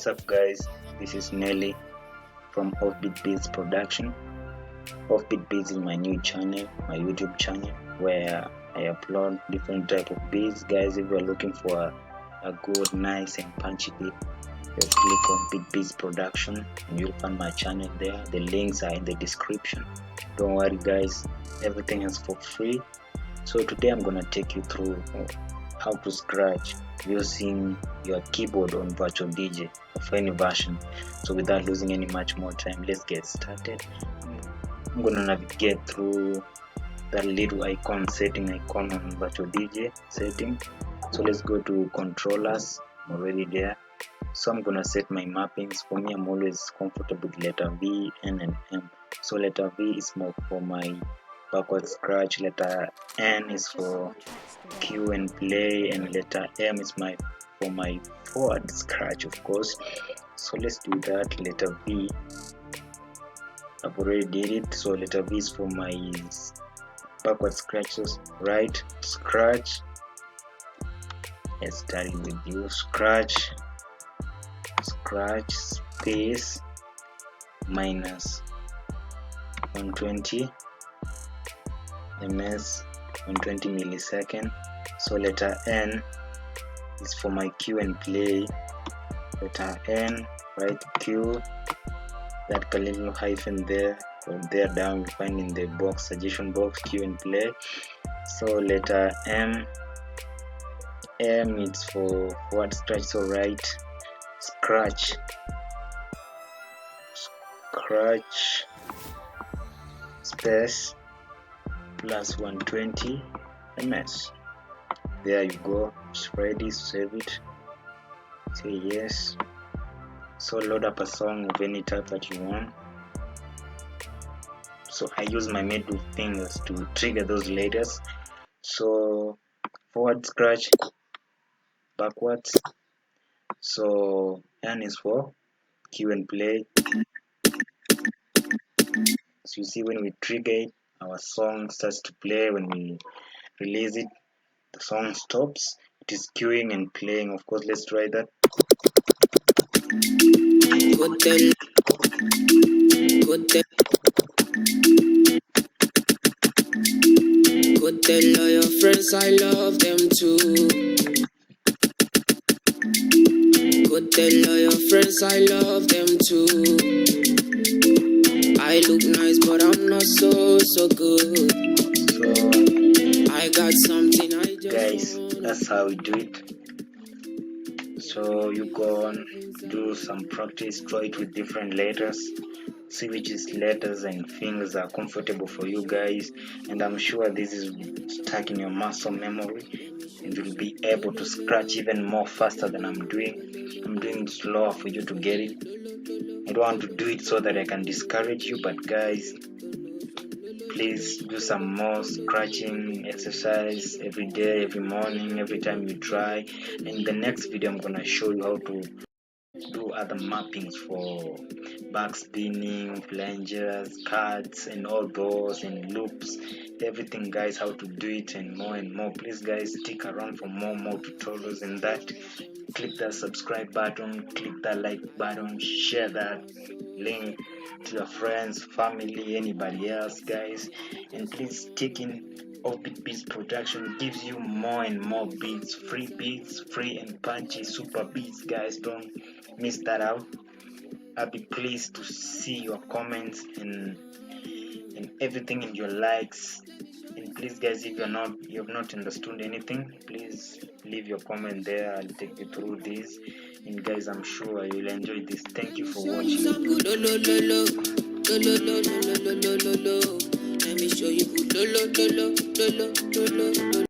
What's up guys, this is Nelly from Offbeat Beats Production. Offbeat Beats is my new channel, my YouTube channel, where I upload different type of beats. Guys, if you are looking for a good, nice and punchy beat, just click on Beat Beats Production and you'll find my channel there. The links are in the description. Don't worry guys, everything is for free. So today I'm gonna take you through how to scratch using your keyboard on Virtual DJ of any version. So without losing any much more time, let's get started. I'm gonna navigate through that little setting icon on Virtual DJ setting. So let's go to controllers. I'm already there. So I'm gonna set my mappings. For me, I'm always comfortable with letter V, N and M. So letter V is more for my backward scratch, letter N is for cue and play, and letter M is for my forward scratch, of course. So let's do that. Letter V, I've already did it. So letter V is for my backward scratches. Right scratch, let's start with you. Scratch space minus 120 ms 120 millisecond. So letter N is for my cue and play. Letter N, right cue, that little hyphen there, from there down you find in the box, suggestion box, cue and play. So letter M is for forward scratch. So right scratch space plus 120 ms. There you go. It's ready. Save it, say yes. So load up a song of any type that you want. So I use my middle fingers to trigger those letters. So forward scratch, backwards. So N is for cue and play. So you see, when we trigger it, our song starts to play. When we release it, the song stops. It is queuing and playing. Of course, let's try that. Go tell all your friends I love them too. Go tell all your friends I love them too. I look nice, but I'm not so good. So I got something I just guys, want. that's how we do it. So you go on, do some practice, try it with different letters, see which letters and fingers are comfortable for you guys, and I'm sure this is stuck in your muscle memory and you'll be able to scratch even more faster than I'm doing it slower for you to get it. I don't want to do it so that I can discourage you, but guys, please do some more scratching exercise every day, every morning, every time you try. In the next video, I'm gonna show you how to do other mappings for backspinning, plungers, cuts, and all those, and loops, everything guys, how to do it and more. Please guys, stick around for more tutorials and that. Click that subscribe button, click that like button, share that link to your friends, family, anybody else guys, and please stick in. Offbeat Beats Production gives you more and more beats, free and punchy super beats guys. Don't miss that out. I'll be pleased to see your comments and everything in your likes. And please guys, if you have not understood anything, please leave your comment there. I'll take you through this, and guys, I'm sure you'll enjoy this. Thank you for watching. Let me show you good.